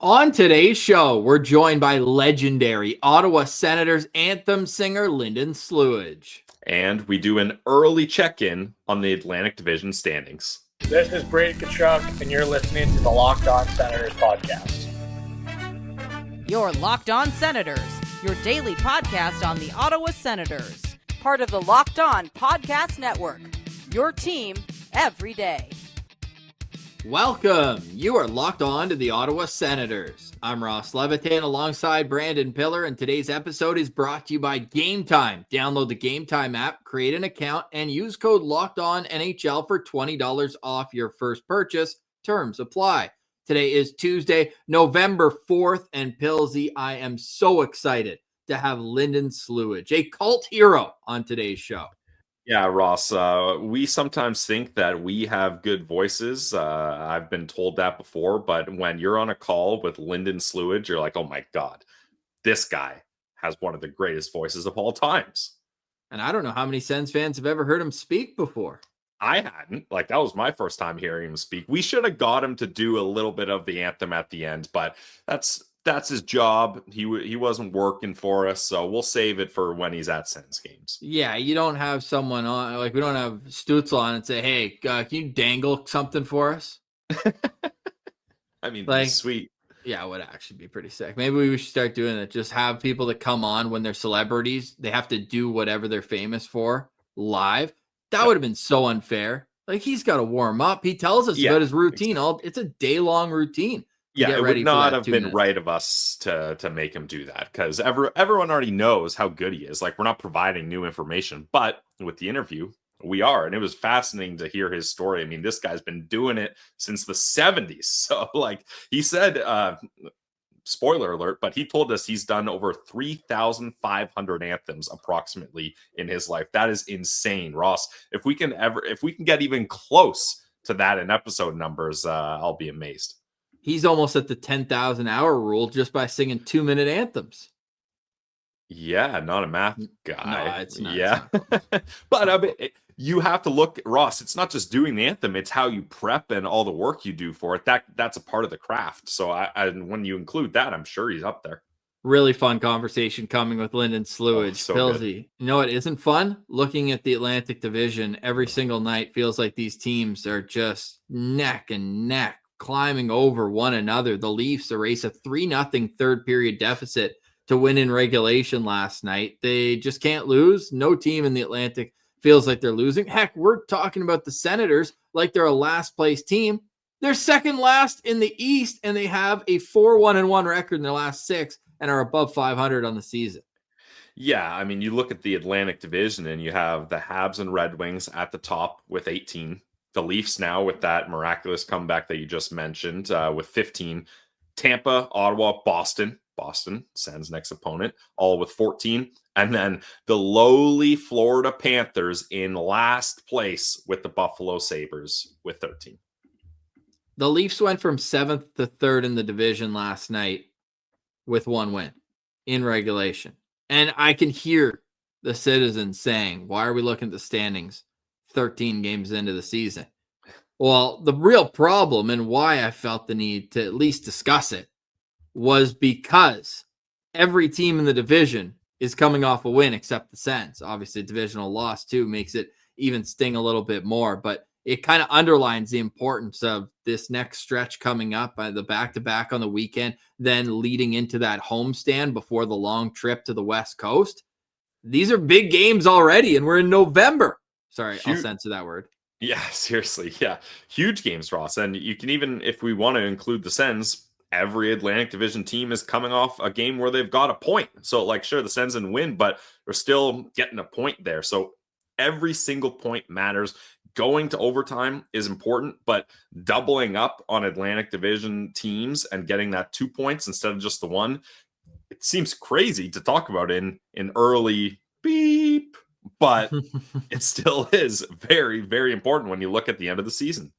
On today's show, we're joined by legendary Ottawa Senators anthem singer Lyndon Slewidge. And we do an early check-in on the Atlantic Division standings. This is Brady Kachuk, and you're listening to the Locked On Senators podcast. You're Locked On Senators, your daily podcast on the Ottawa Senators. Part of the Locked On Podcast Network, your team every day. Welcome. You are locked on to the Ottawa Senators. I'm Ross Levitan alongside Brandon Piller, and today's episode is brought to you by Gametime. Download the Gametime app, create an account, and use code LOCKEDONNHL for $20 off your first purchase. Terms apply. Today is Tuesday, November 4th, and Pillsy, I am so excited to have Lyndon Slewidge, a cult hero, on today's show. Yeah, Ross, we sometimes think that we have good voices. I've been told that before, but when you're on a call with Lyndon Slewidge, you're like, oh my God, this guy has one of the greatest voices of all times. And I don't know how many Sens fans have ever heard him speak before. I hadn't. That was my first time hearing him speak. We should have got him to do a little bit of the anthem at the end, but that's his job. He wasn't working for us, so we'll save it for when he's at Sens games. Yeah, you don't have someone on, we don't have Stutzel on and say, hey, can you dangle something for us? I mean, sweet. Yeah, it would actually be pretty sick. Maybe we should start doing it. Just have people that come on when they're celebrities. They have to do whatever they're famous for live. That would have been so unfair. He's got to warm up. He tells us about his routine. It's a day-long routine. Yeah, it would not have been right of us to make him do that, because everyone already knows how good he is. We're not providing new information, but with the interview, we are. And it was fascinating to hear his story. I mean, this guy's been doing it since the 70s. So he said, spoiler alert, but he told us he's done over 3,500 anthems approximately in his life. That is insane, Ross. If we can get even close to that in episode numbers, I'll be amazed. He's almost at the 10,000 hour rule just by singing 2-minute anthems. Yeah, not a math guy. No, it's not. Yeah. But I mean, you have to look, Ross, it's not just doing the anthem, it's how you prep and all the work you do for it. That's a part of the craft. So when you include that, I'm sure he's up there. Really fun conversation coming with Lyndon Slewidge. So Pillsy, you know what isn't fun? Looking at the Atlantic Division every single night feels like these teams are just neck and neck, climbing over one another. The Leafs erase a 3-0 third period deficit to win in regulation last night. They just can't lose. No team in the Atlantic feels like they're losing. Heck, we're talking about the Senators like they're a last place team. They're second last in the East, and they have a 4-1-1 record in their last 6 and are above 500 on the season. Yeah, I mean, you look at the Atlantic Division and you have the Habs and Red Wings at the top with 18. The Leafs now with that miraculous comeback that you just mentioned with 15. Tampa, Ottawa, Boston, Sens next opponent, all with 14. And then the lowly Florida Panthers in last place with the Buffalo Sabres with 13. The Leafs went from 7th to 3rd in the division last night with 1 win in regulation. And I can hear the citizens saying, why are we looking at the standings 13 games into the season? Well, the real problem and why I felt the need to at least discuss it was because every team in the division is coming off a win except the Sens. Obviously, a divisional loss too makes it even sting a little bit more, but it kind of underlines the importance of this next stretch coming up, the back-to-back on the weekend, then leading into that homestand before the long trip to the West Coast. These are big games already, and we're in November. Sorry, I'll censor that word. Yeah, seriously. Yeah. Huge games, Ross. And you can even, if we want to include the Sens, every Atlantic Division team is coming off a game where they've got a point. So, sure, the Sens didn't win, but they're still getting a point there. So every single point matters. Going to overtime is important, but doubling up on Atlantic Division teams and getting that 2 points instead of just the 1, it seems crazy to talk about in early beep. But it still is very, very important when you look at the end of the season.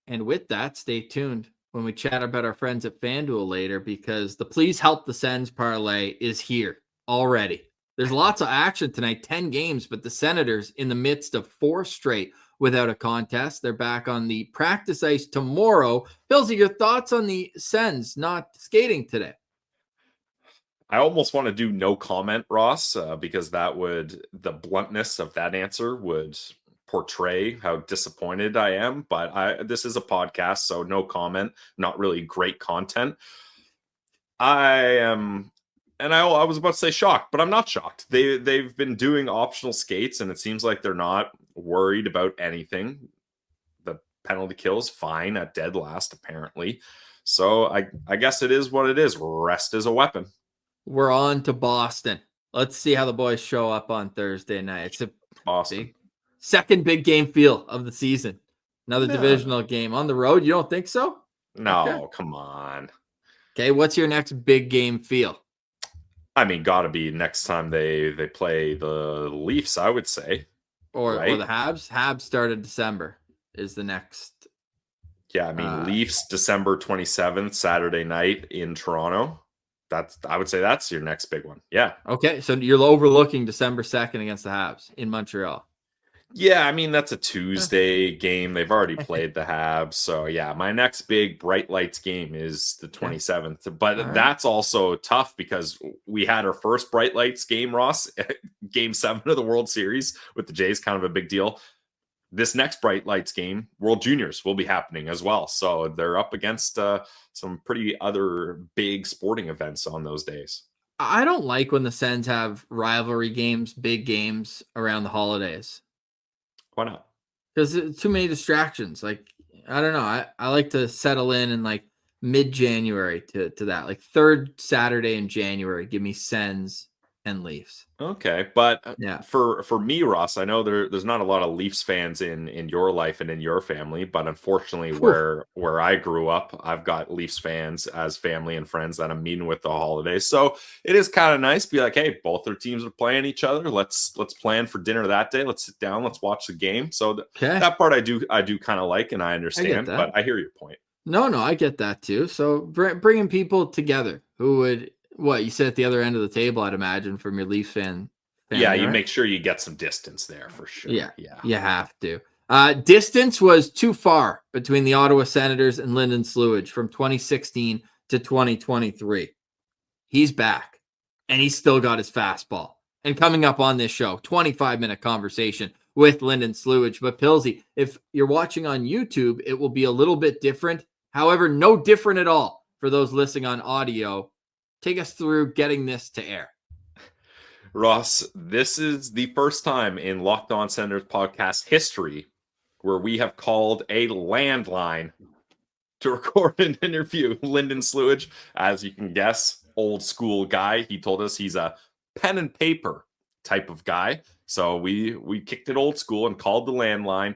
And with that, stay tuned when we chat about our friends at FanDuel later, because the Please Help the Sens parlay is here already. There's lots of action tonight, 10 games, but the Senators in the midst of 4 straight without a contest. They're back on the practice ice tomorrow. Pilsy, your thoughts on the Sens not skating today? I almost want to do no comment, Ross, because the bluntness of that answer would portray how disappointed I am. But this is a podcast, so no comment, not really great content. I was about to say shocked, but I'm not shocked. They've been doing optional skates, and it seems like they're not worried about anything. The penalty kill's fine at dead last, apparently. So I guess it is what it is. Rest is a weapon. We're on to Boston. Let's see how the boys show up on Thursday night. It's a Boston. second big game feel of the season. Another divisional game on the road. You don't think so? No, Okay. Come on. Okay, what's your next big game feel? I mean, gotta be next time they play the Leafs, I would say. Or right? the Habs. Habs started December is the next. Yeah, I mean, Leafs December 27th, Saturday night in Toronto. I would say that's your next big one. Yeah. Okay, so you're overlooking December 2nd against the Habs in Montreal. Yeah, I mean, that's a Tuesday game. They've already played the Habs. So, yeah, my next big bright lights game is the 27th. But that's also tough because we had our first bright lights game, Ross, game 7 of the World Series with the Jays, kind of a big deal. This next bright lights game, World Juniors, will be happening as well. So they're up against some pretty other big sporting events on those days. I don't like when the Sens have rivalry games, big games around the holidays. Why not? Because it's too many distractions. Like, I don't know. I like to settle in like mid-January to that. Like third Saturday in January, give me Sens and Leafs. Okay, but yeah, for me, Ross, I know there's not a lot of Leafs fans in your life and in your family, but unfortunately, where I grew up, I've got Leafs fans as family and friends that I'm meeting with the holidays. So it is kind of nice to be like, hey, both their teams are playing each other. Let's plan for dinner that day. Let's sit down. Let's watch the game. So that part I do kind of like, and I understand. But I hear your point. No, I get that too. So bringing people together who would. What, you sit at the other end of the table, I'd imagine, from your Leafs fan. Yeah, you make sure you get some distance there for sure. Yeah, you have to. Distance was too far between the Ottawa Senators and Lyndon Slewidge from 2016 to 2023. He's back, and he's still got his fastball. And coming up on this show, 25-minute conversation with Lyndon Slewidge. But Pilsy, if you're watching on YouTube, it will be a little bit different. However, no different at all for those listening on audio. Take us through getting this to air. Ross, this is the first time in Locked On Senators podcast history where we have called a landline to record an interview. Lyndon Slewidge, as you can guess, old school guy. He told us he's a pen and paper type of guy. So we kicked it old school and called the landline.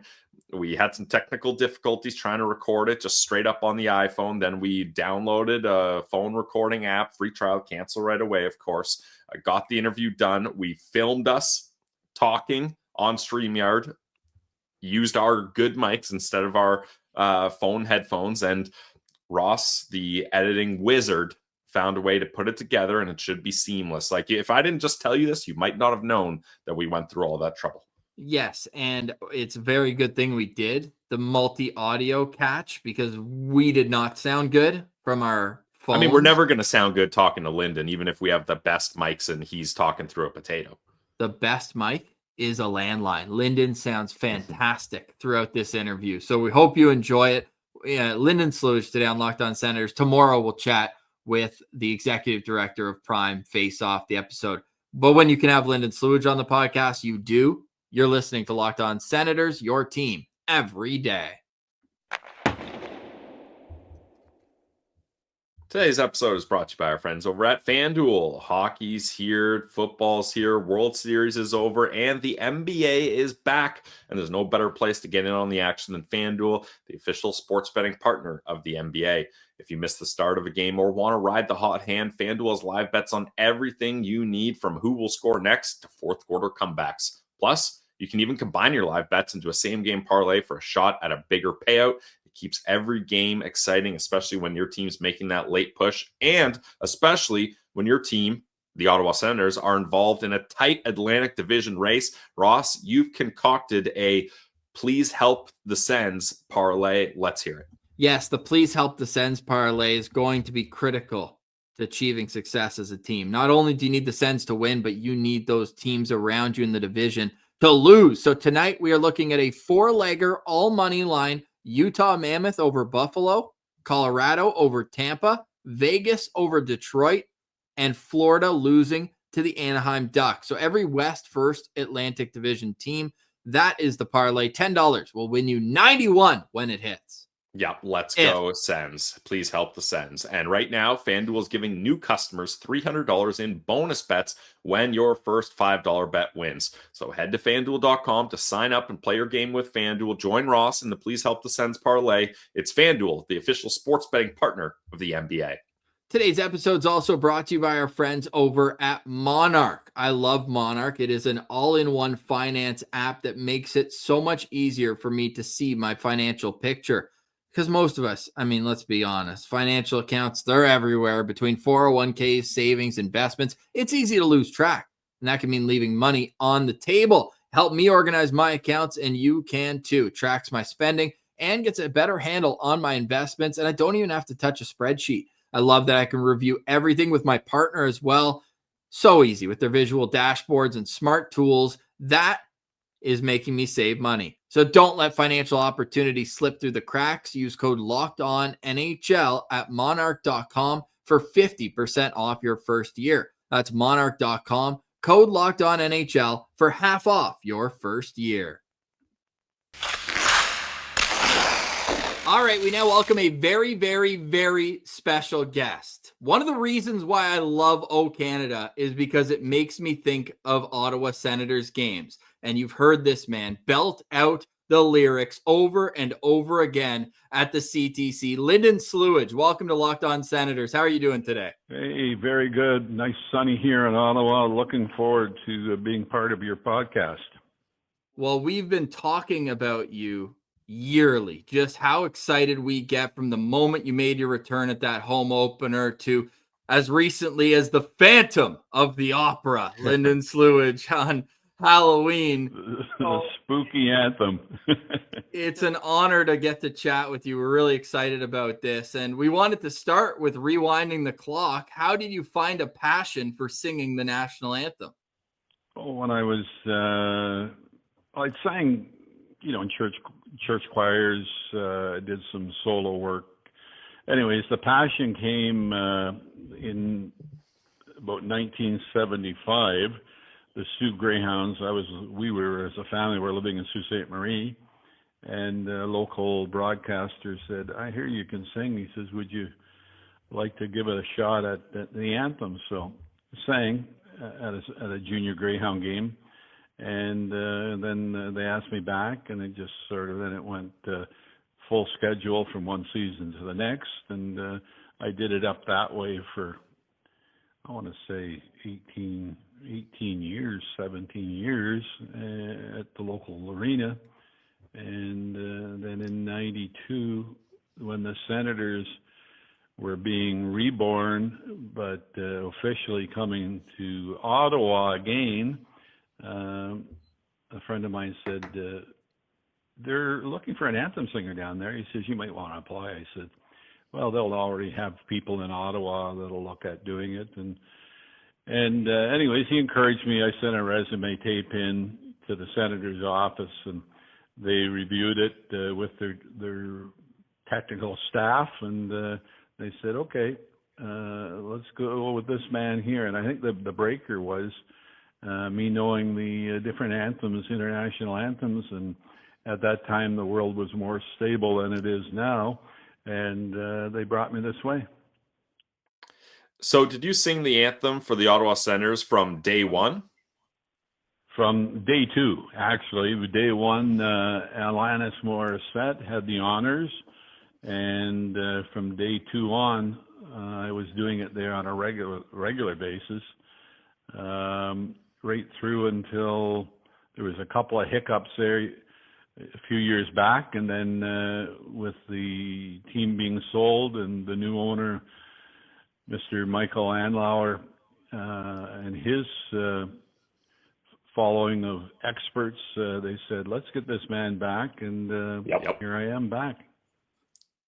We had some technical difficulties trying to record it just straight up on the iPhone. Then we downloaded a phone recording app, free trial, cancel right away, of course. I got the interview done. We filmed us talking on StreamYard, used our good mics instead of our phone headphones. And Ross, the editing wizard, found a way to put it together, and it should be seamless. Like, if I didn't just tell you this, you might not have known that we went through all that trouble. Yes, and it's a very good thing we did the multi-audio catch because we did not sound good from our phones. I mean, we're never going to sound good talking to Lyndon, even if we have the best mics and he's talking through a potato. The best mic is a landline. Lyndon sounds fantastic throughout this interview. So we hope you enjoy it. Lyndon Slewidge today on Locked On Senators. Tomorrow we'll chat with the executive director of Prime Face Off the episode. But when you can have Lyndon Slewidge on the podcast, you do. You're listening to Locked On Senators, your team every day. Today's episode is brought to you by our friends over at FanDuel. Hockey's here, football's here, World Series is over, and the NBA is back. And there's no better place to get in on the action than FanDuel, the official sports betting partner of the NBA. If you missed the start of a game or want to ride the hot hand, FanDuel has live bets on everything you need, from who will score next to fourth quarter comebacks. Plus, you can even combine your live bets into a same-game parlay for a shot at a bigger payout. It keeps every game exciting, especially when your team's making that late push, and especially when your team, the Ottawa Senators, are involved in a tight Atlantic Division race. Ross, you've concocted a Please help the Sens parlay. Let's hear it. Yes, the Please Help the Sens parlay is going to be critical to achieving success as a team. Not only do you need the Sens to win, but you need those teams around you in the division to lose. So tonight we are looking at a 4-legger all money line: Utah Mammoth over Buffalo, Colorado over Tampa, Vegas over Detroit, and Florida losing to the Anaheim Ducks. So every West First Atlantic Division team, that is the parlay. $10 will win you 91 when it hits. Yep, let's go Sens. Please help the Sens. And right now, FanDuel is giving new customers $300 in bonus bets when your first $5 bet wins. So head to FanDuel.com to sign up and play your game with FanDuel. Join Ross in the Please Help the Sens parlay. It's FanDuel, the official sports betting partner of the NBA. Today's episode is also brought to you by our friends over at Monarch. I love Monarch. It is an all-in-one finance app that makes it so much easier for me to see my financial picture. Because most of us, I mean, let's be honest, financial accounts, they're everywhere. Between 401ks, savings, investments, it's easy to lose track. And that can mean leaving money on the table. Help me organize my accounts, and you can too. Tracks my spending and gets a better handle on my investments. And I don't even have to touch a spreadsheet. I love that I can review everything with my partner as well. So easy with their visual dashboards and smart tools. That is making me save money. So don't let financial opportunities slip through the cracks. Use code LOCKEDONNHL at monarch.com for 50% off your first year. That's monarch.com, code LOCKEDONNHL for half off your first year. All right, we now welcome a very, very, very special guest. One of the reasons why I love O Canada is because it makes me think of Ottawa Senators games. And you've heard this man belt out the lyrics over and over again at the CTC. Lyndon Slewidge, welcome to Locked On Senators. How are you doing today? Hey, very good. Nice sunny here in Ottawa. Looking forward to being part of your podcast. Well, we've been talking about you yearly, just how excited we get from the moment you made your return at that home opener to as recently as the Phantom of the Opera, Lyndon Slewidge on Halloween. The spooky anthem. It's an honor to get to chat with you. We're really excited about this. And we wanted to start with rewinding the clock. How did you find a passion for singing the national anthem? Oh, when I was, I sang, in church choirs, did some solo work. Anyways, the passion came in about 1975. The Sioux Greyhounds. We were as a family were living in Sault Ste. Marie, and a local broadcaster said, "I hear you can sing." He says, "Would you like to give it a shot at the anthem?" So I sang at a junior Greyhound game, and then they asked me back, and it just then it went full schedule from one season to the next, and I did it up that way for, I want to say 18 years, 17 years at the local arena. And then in 92, when the Senators were being reborn, but officially coming to Ottawa again, a friend of mine said, they're looking for an anthem singer down there. He says, you might want to apply. I said, well, they'll already have people in Ottawa that'll look at doing it. And anyways, he encouraged me. I sent a resume tape in to the Senator's office, and they reviewed it with their technical staff, and they said, okay, let's go with this man here. And I think the breaker was me knowing the different anthems, international anthems, and at that time the world was more stable than it is now, and they brought me this way. So did you sing the anthem for the Ottawa Senators from day one? From day two, actually. Day one, Alanis Morissette had the honors, and from day two on, I was doing it there on a regular basis, right through until there was a couple of hiccups there a few years back, and then with the team being sold and the new owner, Mr. Michael Andlauer, and his following of experts. They said, let's get this man back, and here I am back.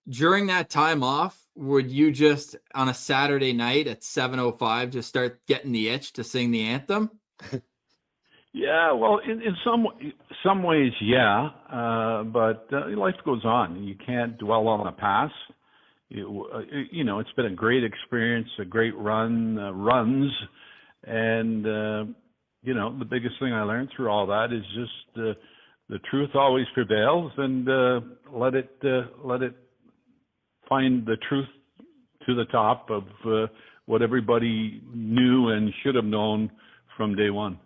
During that time off, would you just on a Saturday night at 7:05 just start getting the itch to sing the anthem? Yeah, well, in some ways, yeah, but life goes on. You can't dwell on the past. It's been a great experience, a great runs, and the biggest thing I learned through all that is just the truth always prevails, and let it find the truth to the top of what everybody knew and should have known from day one.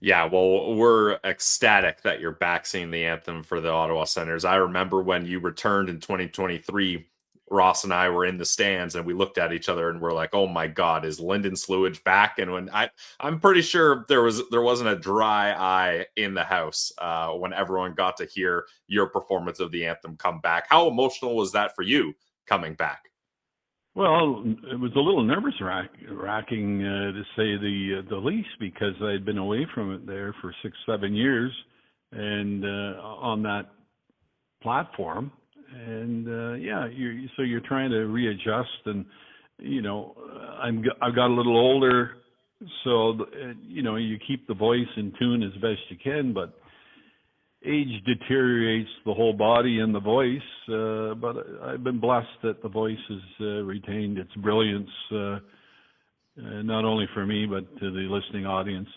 Yeah, well, we're ecstatic that you're back singing the anthem for the Ottawa Senators. I remember when you returned in 2023, Ross and I were in the stands and we looked at each other and we're like, "Oh my God, is Lyndon Slewidge back?" And when I'm pretty sure there wasn't a dry eye in the house when everyone got to hear your performance of the anthem come back. How emotional was that for you coming back? Well, it was a little nervous wracking to say the least, because I'd been away from it there for 6-7 years, and on that platform, and you're trying to readjust, and I've got a little older, so you keep the voice in tune as best you can, but age deteriorates the whole body and the voice, but I've been blessed that the voice has retained its brilliance, not only for me, but to the listening audience.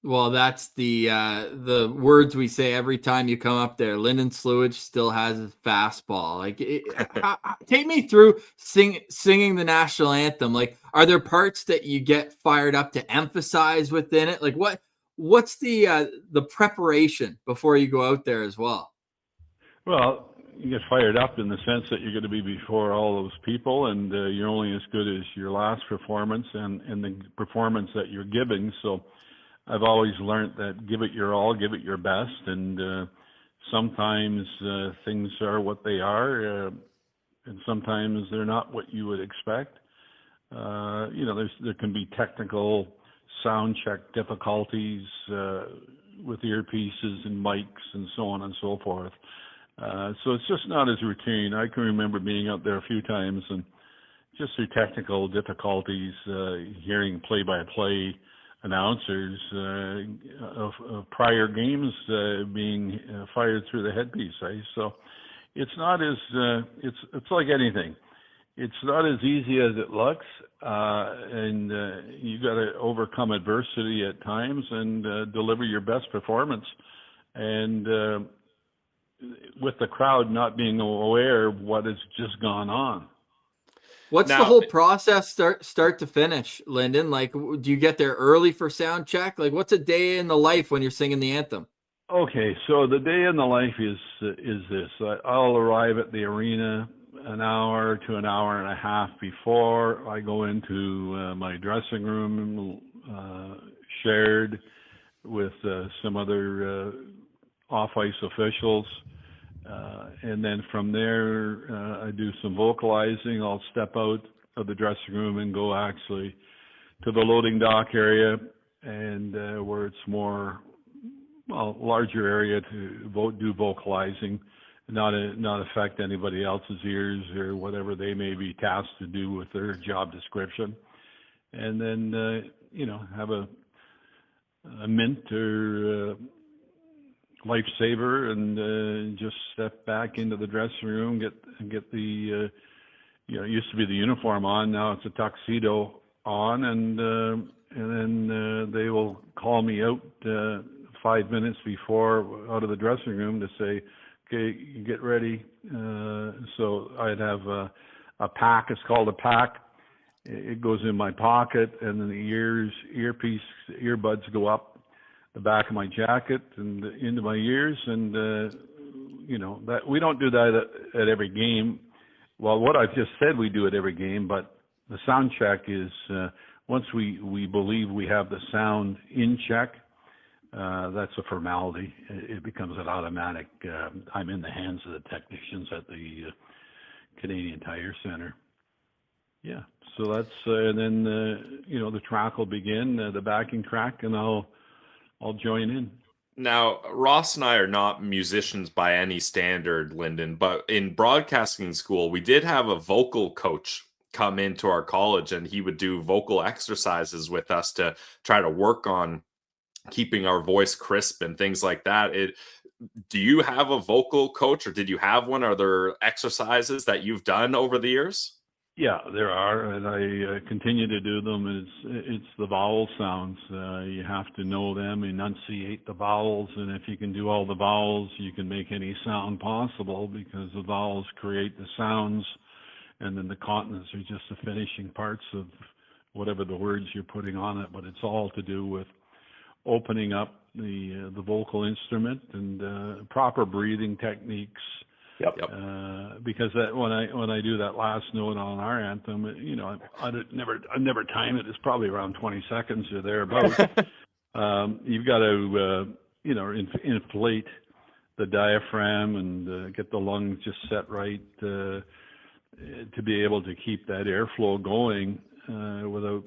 Well, that's the words we say every time you come up there. Lyndon Slewidge still has his fastball. Like, take me through singing the national anthem. Like, are there parts that you get fired up to emphasize within it? Like, what's the preparation before you go out there as well? Well, you get fired up in the sense that you're going to be before all those people, and you're only as good as your last performance and the performance that you're giving. So I've always learned that give it your all, give it your best, and sometimes things are what they are, and sometimes they're not what you would expect. There can be technical sound check difficulties with earpieces and mics and so on and so forth. So it's just not as routine. I can remember being out there a few times and just through technical difficulties, hearing play-by-play announcers of prior games being fired through the headpiece. So it's not as it's like anything. It's not as easy as it looks, and you got to overcome adversity at times and deliver your best performance. And with the crowd not being aware of what has just gone on. What's the whole process start to finish, Lyndon? Like, do you get there early for sound check? Like, what's a day in the life when you're singing the anthem? Okay, so the day in the life is this. I'll arrive at the arena an hour to an hour and a half before. I go into my dressing room, shared with some other off-ice officials. And then from there, I do some vocalizing. I'll step out of the dressing room and go actually to the loading dock area, and where it's more, larger area to do vocalizing, not affect anybody else's ears or whatever they may be tasked to do with their job description. And then, have a mint or lifesaver, and just step back into the dressing room, get the it used to be the uniform on, now it's a tuxedo on, and then they will call me out 5 minutes before out of the dressing room to say, okay, get ready. So I'd have a pack. It's called a pack. It goes in my pocket, and then the earbuds go up the back of my jacket and into my ears, and that we don't do that at every game. Well, what I've just said, we do at every game, but the sound check is once we believe we have the sound in check, that's a formality. It becomes an automatic. I'm in the hands of the technicians at the Canadian Tire Center. yeah. So that's and then the track will begin, the backing track, and I'll join in. Now, Ross and I are not musicians by any standard, Lyndon, but in broadcasting school, we did have a vocal coach come into our college, and he would do vocal exercises with us to try to work on keeping our voice crisp and things like that. Do you have a vocal coach, or did you have one? Are there exercises that you've done over the years? Yeah, there are, and I continue to do them. It's the vowel sounds. You have to know them, enunciate the vowels, and if you can do all the vowels, you can make any sound possible, because the vowels create the sounds, and then the consonants are just the finishing parts of whatever the words you're putting on it. But it's all to do with opening up the vocal instrument and proper breathing techniques. Yep. Because when I do that last note on our anthem, I never time it. It's probably around 20 seconds or thereabouts. You've got to inflate the diaphragm and get the lungs just set right to be able to keep that airflow going without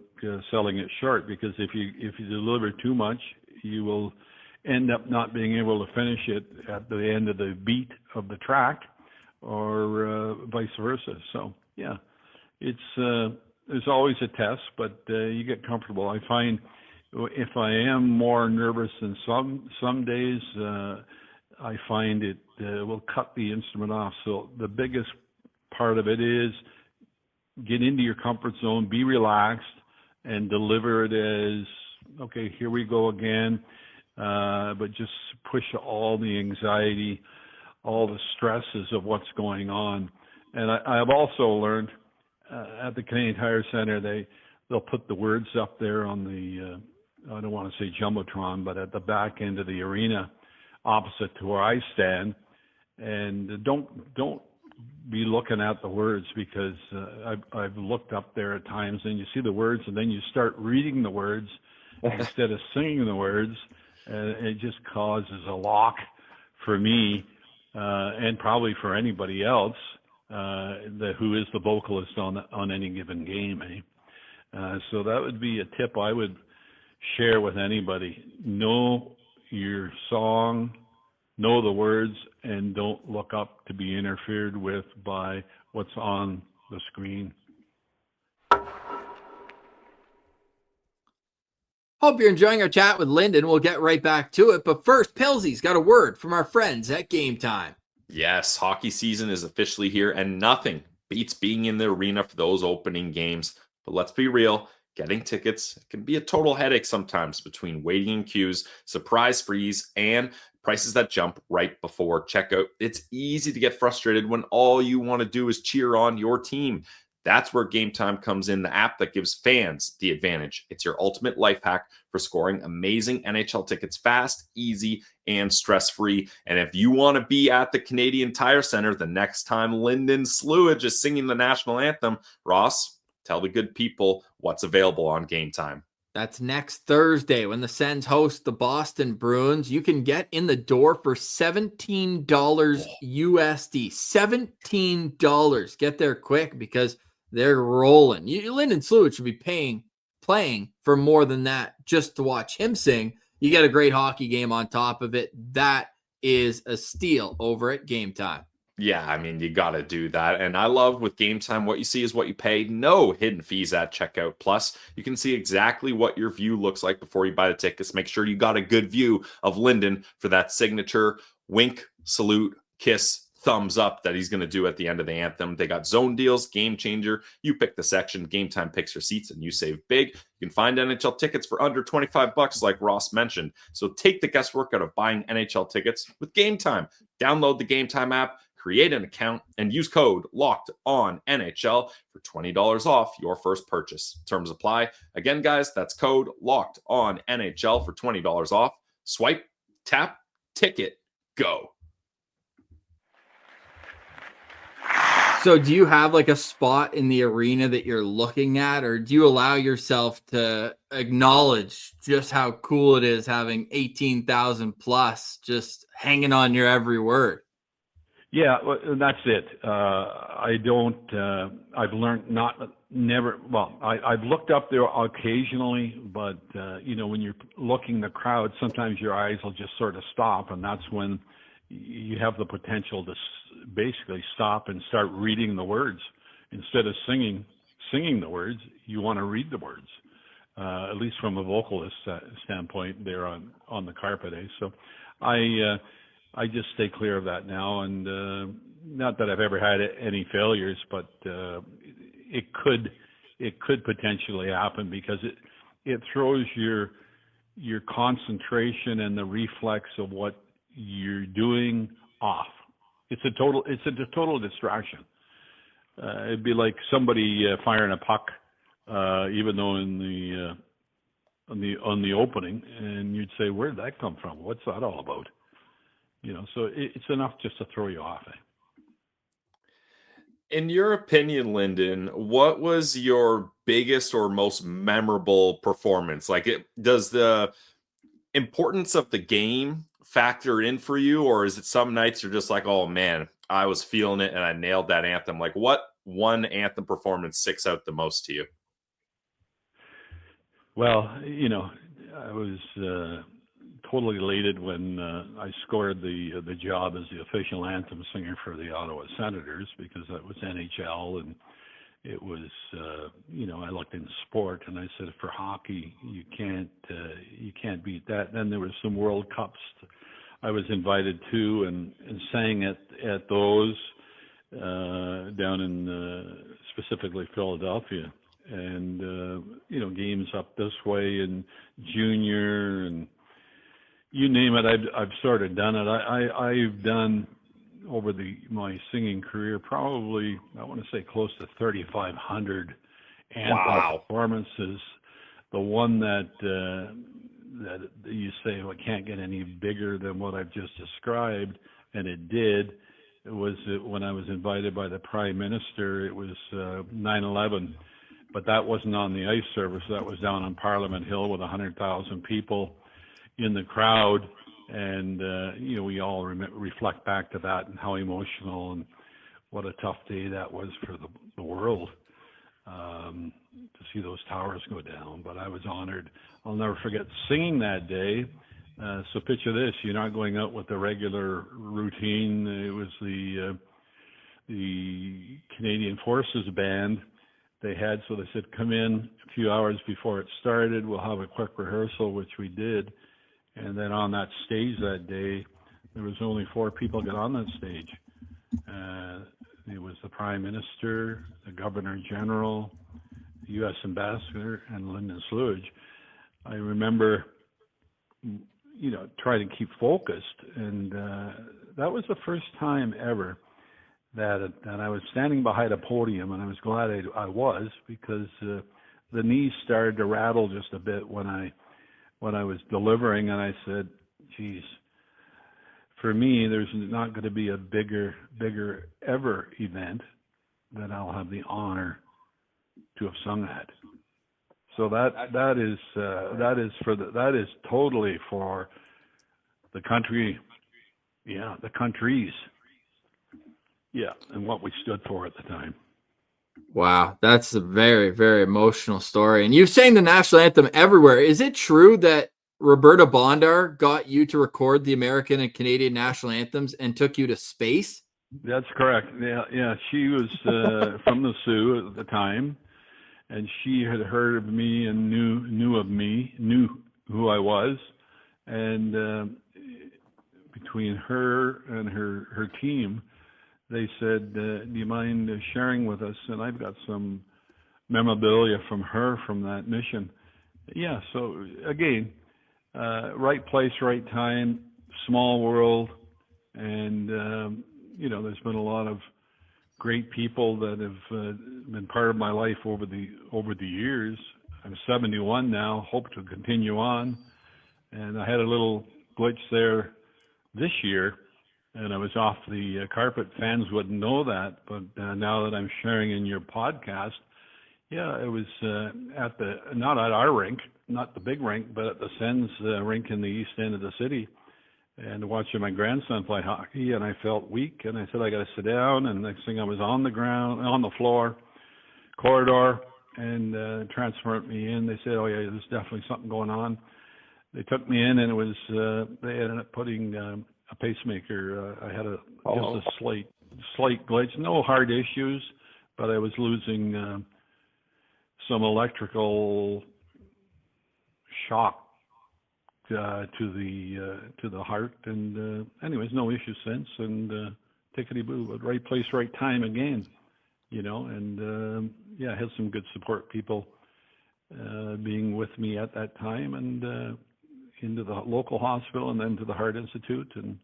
selling it short. Because if you deliver too much, you will end up not being able to finish it at the end of the beat of the track, or vice versa. So yeah, there's always a test, but you get comfortable. I find if I am more nervous than some days, I find it will cut the instrument off. So the biggest part of it is get into your comfort zone, be relaxed, and deliver it as, okay, here we go again. But just push all the anxiety, all the stresses of what's going on. And I have also learned at the Canadian Tire Center, they'll put the words up there on the, I don't want to say Jumbotron, but at the back end of the arena opposite to where I stand. And don't be looking at the words, because I've looked up there at times and you see the words and then you start reading the words instead of singing the words. It just causes a lock for me, and probably for anybody else who is the vocalist on any given game. So that would be a tip I would share with anybody. Know your song, know the words, and don't look up to be interfered with by what's on the screen. Hope you're enjoying our chat with Lyndon. We'll get right back to it. But first, Pilsy's got a word from our friends at Gametime. Yes, hockey season is officially here, and nothing beats being in the arena for those opening games. But let's be real, getting tickets can be a total headache sometimes, between waiting in queues, surprise freeze, and prices that jump right before checkout. It's easy to get frustrated when all you want to do is cheer on your team. That's where Gametime comes in, the app that gives fans the advantage. It's your ultimate life hack for scoring amazing NHL tickets fast, easy, and stress-free. And if you want to be at the Canadian Tire Center the next time Lyndon Slewidge is singing the national anthem, Ross, tell the good people what's available on Gametime. That's next Thursday when the Sens host the Boston Bruins. You can get in the door for $17 USD. $17. Get there quick, because they're rolling. Lyndon Slewidge should be playing for more than that just to watch him sing. You get a great hockey game on top of it. That is a steal over at Gametime. Yeah, I mean, you got to do that. And I love with Gametime, what you see is what you pay. No hidden fees at checkout. Plus, you can see exactly what your view looks like before you buy the tickets. Make sure you got a good view of Lyndon for that signature wink, salute, kiss, thumbs up that he's going to do at the end of the anthem. They got zone deals, game changer. You pick the section, Gametime picks your seats, and you save big. You can find NHL tickets for under $25, like Ross mentioned. So take the guesswork out of buying NHL tickets with Gametime. Download the Gametime app, create an account, and use code LOCKEDONNHL for $20 off your first purchase. Terms apply. Again, guys, that's code LOCKEDONNHL for $20 off. Swipe, tap, ticket, go. So do you have like a spot in the arena that you're looking at, or do you allow yourself to acknowledge just how cool it is having 18,000 plus just hanging on your every word? Yeah, well, that's it. I don't. I've learned not never. Well, I've looked up there occasionally, but when you're looking the crowd, sometimes your eyes will just sort of stop, and that's when you have the potential to basically stop and start reading the words instead of singing the words. You want to read the words, at least from a vocalist standpoint there on the carpet. So I just stay clear of that now, and not that I've ever had any failures, but it could potentially happen because it throws your concentration and the reflex of what you're doing off. It's a total distraction. It'd be like somebody firing a puck, even though on the opening, and you'd say, "Where did that come from? What's that all about?" So it's enough just to throw you off. In your opinion, Lyndon, what was your biggest or most memorable performance? Does the importance of the game factor in for you, or is it some nights you're just like, "Oh man, I was feeling it and I nailed that anthem"? Like, what one anthem performance sticks out the most to you? Well, I was totally elated when I scored the job as the official anthem singer for the Ottawa Senators, because that was NHL, and it was I looked in sport and I said, for hockey you can't beat that. Then there was some World Cups I was invited to and sang at those down in specifically Philadelphia, and games up this way in junior, and you name it, I've sort of done it. I've done over my singing career probably, I want to say, close to 3,500 anthem performances. The one that you say, well, it can't get any bigger than what I've just described, and it did. It was when I was invited by the Prime Minister. It was 9/11, but that wasn't on the ice service. That was down on Parliament Hill with 100,000 people in the crowd, and we all reflect back to that and how emotional and what a tough day that was for the world to see those towers go down. But I was honored. I'll never forget singing that day. So picture this: you're not going out with the regular routine. It was the Canadian Forces band they had, so they said, come in a few hours before it started. We'll have a quick rehearsal, which we did. And then on that stage that day, there was only 4 people got on that stage. It was the Prime Minister, the Governor General, the U.S. Ambassador, and Lyndon Slewidge. I remember, trying to keep focused, and that was the first time ever that I was standing behind a podium, and I was glad I was, because the knees started to rattle just a bit when I was delivering, and I said, geez, for me, there's not going to be a bigger ever event that I'll have the honor to have sung at. So that is totally for the country, the countries, and what we stood for at the time. Wow, that's a very, very emotional story. And you've sang the national anthem everywhere. Is it true that Roberta Bondar got you to record the American and Canadian national anthems and took you to space? That's correct. Yeah. She was from the Sioux at the time, and she had heard of me and knew who I was. And between her and her team, they said, do you mind sharing with us? And I've got some memorabilia from her from that mission. Yeah, so again, right place, right time, small world. And, there's been a lot of great people that have been part of my life over the years. I'm 71 now, hope to continue on. And I had a little glitch there this year, and I was off the carpet. Fans wouldn't know that, but now that I'm sharing in your podcast, it was not at our rink, not the big rink, but at the Sens rink in the east end of the city, and watching my grandson play hockey, and I felt weak, and I said, I got to sit down, and next thing I was on the ground, on the floor, corridor and transferred me in. They said, "Oh yeah, there's definitely something going on." They took me in, and it was they ended up putting a pacemaker. I had just a slight glitch, no hard issues, but I was losing some electrical shock to the heart, and anyways, no issues since, and tickety boo, but right place, right time again, and I had some good support people being with me at that time, and into the local hospital, and then to the Heart Institute, and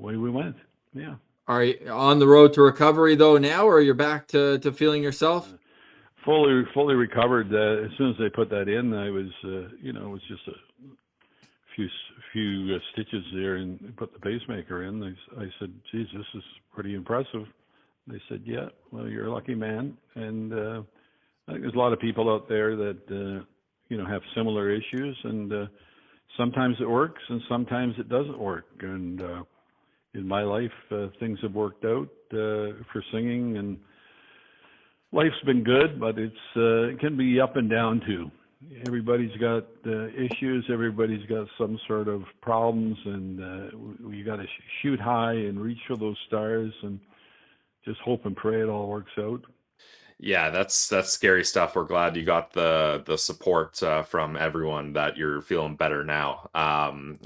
away we went. Yeah. Are you on the road to recovery though now, or you're back to feeling yourself? Fully recovered. As soon as they put that in, I was, it was just a few stitches there, and put the pacemaker in. I said, "Geez, this is pretty impressive." They said, "Yeah, well, you're a lucky man." And I think there's a lot of people out there that have similar issues, and sometimes it works, and sometimes it doesn't work. And in my life, things have worked out for singing, and life's been good, but it can be up and down too. Everybody's got issues. Everybody's got some sort of problems, and you got to shoot high and reach for those stars, and just hope and pray it all works out. Yeah, that's scary stuff. We're glad you got the support from everyone, that you're feeling better now.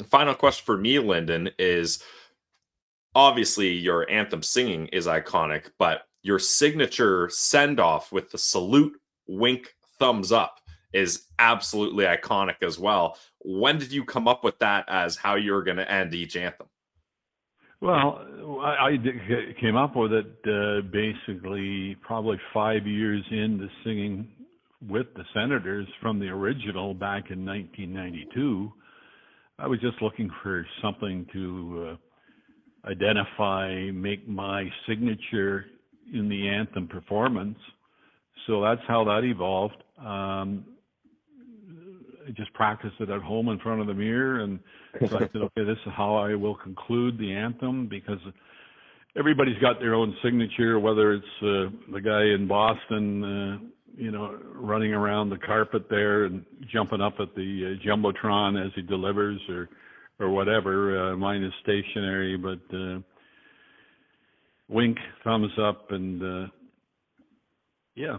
Final question for me, Lyndon, is obviously your anthem singing is iconic, but your signature send-off with the salute, wink, thumbs up is absolutely iconic as well. When did you come up with that as how you're going to end each anthem? Well, I came up with it basically probably 5 years into singing with the Senators from the original back in 1992. I was just looking for something to identify, make my signature in the anthem performance. So that's how that evolved. I just practiced it at home in front of the mirror, and so I said, okay, this is how I will conclude the anthem, because everybody's got their own signature, whether it's the guy in Boston, running around the carpet there and jumping up at the Jumbotron as he delivers, or whatever. Mine is stationary, but wink, thumbs up, and yeah.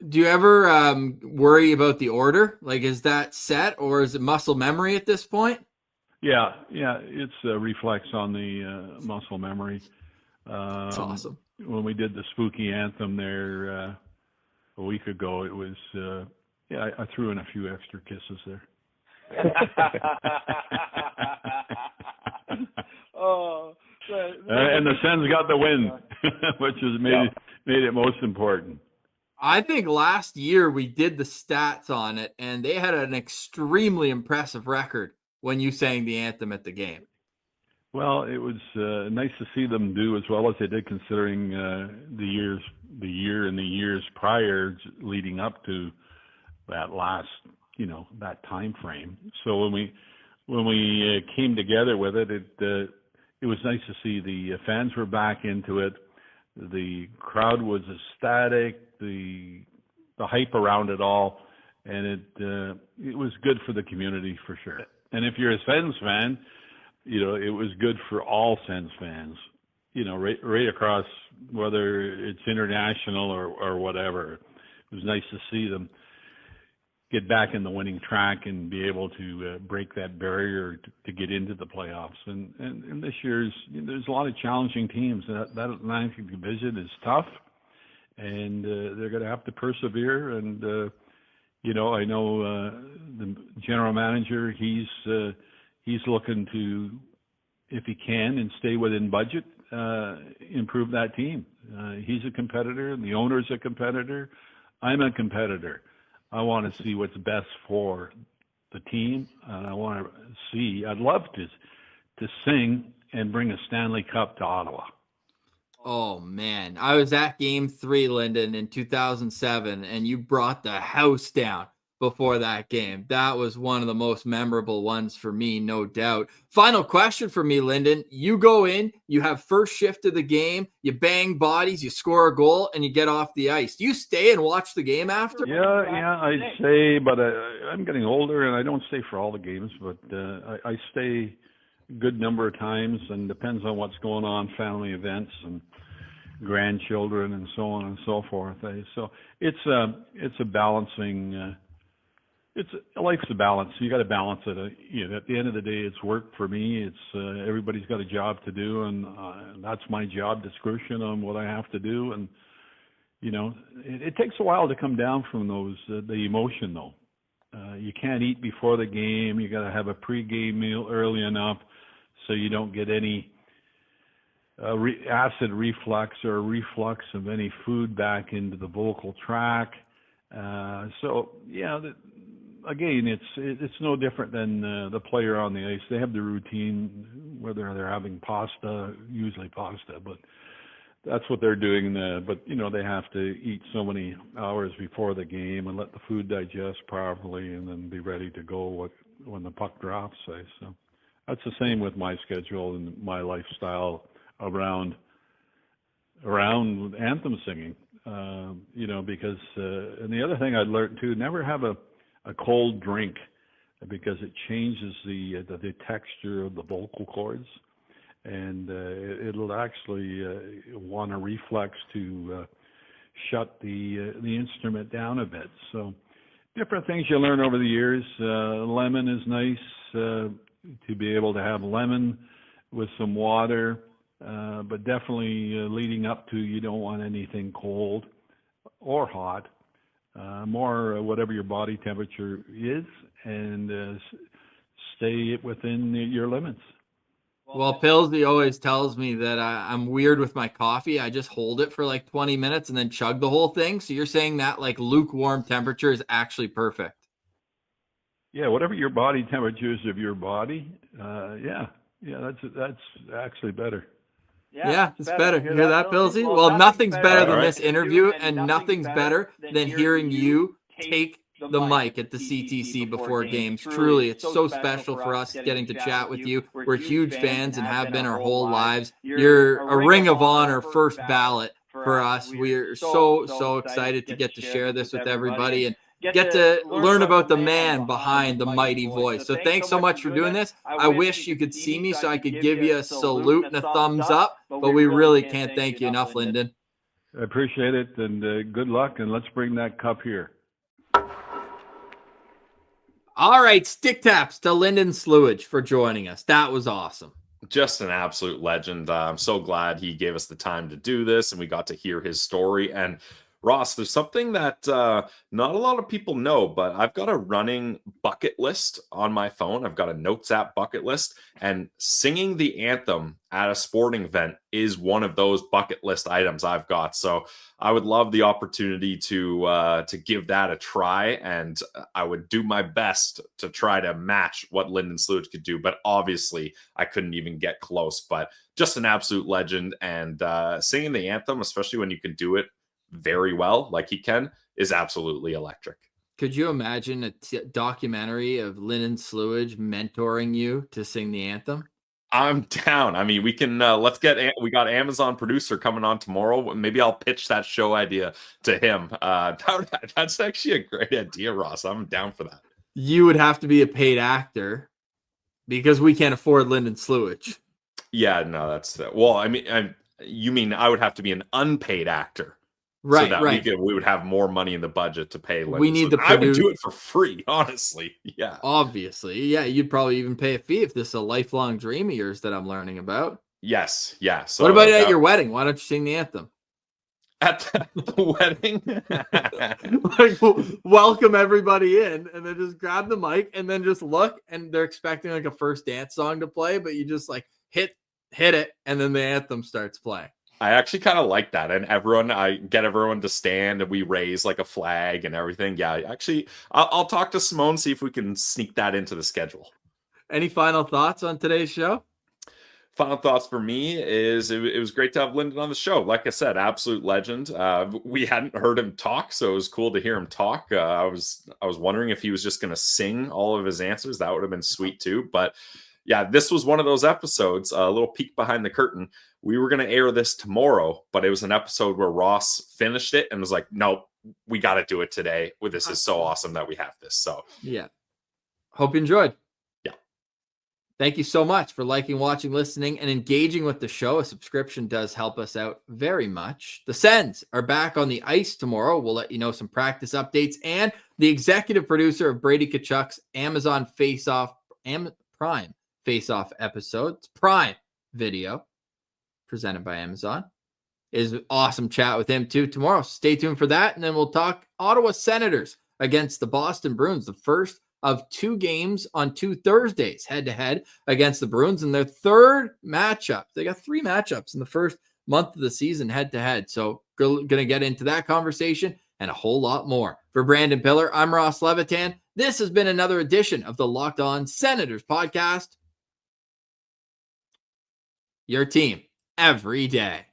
Do you ever worry about the order? Like, is that set, or is it muscle memory at this point? Yeah, it's a reflex on the muscle memory. That's awesome. When we did the spooky anthem there a week ago, it was, I threw in a few extra kisses there. And the Sens got the win, which has made it most important. I think last year we did the stats on it, and they had an extremely impressive record when you sang the anthem at the game. Well, it was nice to see them do as well as they did, considering the year and the years prior leading up to that last, that time frame. So when we came together with it, it was nice to see the fans were back into it. The crowd was ecstatic. The hype around it all, and it was good for the community for sure. And if you're a Sens fan, it was good for all Sens fans, right across, whether it's international or whatever. It was nice to see them get back in the winning track and be able to break that barrier to get into the playoffs. And this year's, there's a lot of challenging teams. That Atlantic Division is tough, and they're going to have to persevere. And I know the general manager, he's looking to, if he can and stay within budget, improve that team. He's a competitor. The owner's a competitor. I'm a competitor. I want to see what's best for the team. I want to see, I'd love to sing and bring a Stanley Cup to Ottawa. Oh, man. I was at Game 3, Lyndon, in 2007, and you brought the house down. before that game. That was one of the most memorable ones for me, no doubt. Final question for me, Lyndon. You go in, you have first shift of the game, you bang bodies, you score a goal, and you get off the ice. Do you stay and watch the game after? Yeah, I stay, but I'm getting older, and I don't stay for all the games, but I stay a good number of times, and depends on what's going on, family events and grandchildren and so on and so forth. So it's a balancing. Life's a balance. You got to balance it. At the end of the day, it's work for me. It's everybody's got a job to do, and that's my job description on what I have to do. And it takes a while to come down from those the emotion though. You can't eat before the game. You got to have a pre-game meal early enough so you don't get any acid reflux or reflux of any food back into the vocal tract. Again, it's no different than the player on the ice. They have the routine, whether they're having usually pasta, but that's what they're doing. But they have to eat so many hours before the game and let the food digest properly, and then be ready to go when the puck drops. So that's the same with my schedule and my lifestyle around anthem singing. Because and the other thing I'd learned too, never have a cold drink, because it changes the texture of the vocal cords, and it'll actually want to reflex to shut the instrument down a bit. So different things you learn over the years. Lemon is nice to be able to have lemon with some water, but definitely leading up to, you don't want anything cold or hot. More whatever your body temperature is, and stay within your limits. Well, Pillsy always tells me that I'm weird with my coffee. I just hold it for like 20 minutes and then chug the whole thing. So you're saying that like lukewarm temperature is actually perfect? Yeah, whatever your body temperature is of your body. That's actually better. Yeah, it's better. You hear that, Pillsy? Well, nothing's better than this interview, and nothing's better than hearing you take the mic at the CTC before games. Truly, it's so special for us getting to chat with you. We're huge fans and have been our whole lives. You're a Ring of Honor first ballot for us. We're so excited to get to share this with everybody and get to learn about the man behind the mighty voice. So thanks so much for doing this. I wish you could see me so I could give you a salute and a thumbs up, but we really can't thank you enough, Lyndon. I appreciate it, and good luck, and let's bring that cup here. All right, stick taps to Lyndon Slewidge for joining us. That was awesome. Just an absolute legend. I'm so glad he gave us the time to do this, and we got to hear his story. And Ross, there's something that not a lot of people know, but I've got a running bucket list on my phone. I've got a Notes app bucket list, and singing the anthem at a sporting event is one of those bucket list items I've got. So I would love the opportunity to give that a try, and I would do my best to try to match what Lyndon Slewidge could do. But obviously, I couldn't even get close. But just an absolute legend, and singing the anthem, especially when you can do it very well like he can, is absolutely electric. Could you imagine a documentary of Lyndon Slewidge mentoring you to sing the anthem? I'm down. I mean, we can we got Amazon producer coming on tomorrow. Maybe I'll pitch that show idea to him. That's actually a great idea, Ross. I'm down for that. You would have to be a paid actor because we can't afford Lyndon Slewidge. Yeah, no, that's well, I mean, you mean I would have to be an unpaid actor. Right, so that right. we would have more money in the budget to pay. We need the I would do it for free, honestly. Yeah, obviously. Yeah, you'd probably even pay a fee if this is a lifelong dream of yours that I'm learning about. Yes, yeah. So what about at your wedding? Why don't you sing the anthem? At the wedding? Like, welcome everybody in, and then just grab the mic and then just look, and they're expecting like a first dance song to play, but you just like hit it, and then the anthem starts playing. I actually kind of like that. And I get everyone to stand and we raise like a flag and everything. Yeah, actually, I'll talk to Simone, see if we can sneak that into the schedule. Any final thoughts on today's show? Final thoughts for me is it was great to have Lyndon on the show. Like I said, absolute legend. We hadn't heard him talk, so it was cool to hear him talk. I was wondering if he was just going to sing all of his answers. That would have been sweet too. But yeah, this was one of those episodes, a little peek behind the curtain. We were going to air this tomorrow, but it was an episode where Ross finished it and was like, nope, we got to do it today. Well, this is so awesome that we have this. So yeah. Hope you enjoyed. Yeah. Thank you so much for liking, watching, listening, and engaging with the show. A subscription does help us out very much. The Sens are back on the ice tomorrow. We'll let you know some practice updates, and the executive producer of Brady Tkachuk's Amazon Prime Face-Off episode, Prime Video, presented by Amazon, is an awesome chat with him too tomorrow. Stay tuned for that, and then we'll talk Ottawa Senators against the Boston Bruins, the first of 2 games on 2 Thursdays, head-to-head against the Bruins in their 3rd matchup. They got 3 matchups in the first month of the season, head-to-head. So going to get into that conversation and a whole lot more. For Brandon Piller, I'm Ross Levitan. This has been another edition of the Locked On Senators podcast. Your team every day.